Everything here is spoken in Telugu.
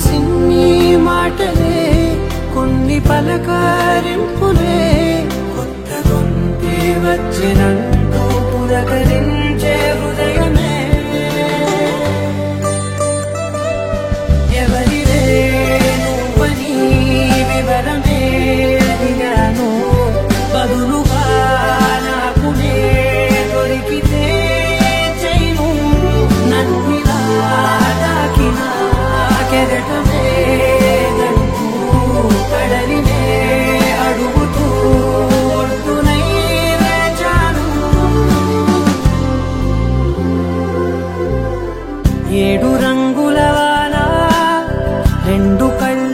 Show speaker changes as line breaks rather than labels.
సిన్ని మాటలే కొన్ని పలకరింపులే కొత్త గొంతే వచ్చినంటూ పులకరించే హృదయమే ఎవరివే నువ్వని వివరమే అడిగాను బదులుగా నాకునే దొరికితే చేయను నన్నిలా తాకినా కెరటమే గడుపు కడలినే అడుగుతూ ఒడ్డునై వేచాను ఏడు రంగుల వాన రెండు కళ్ళ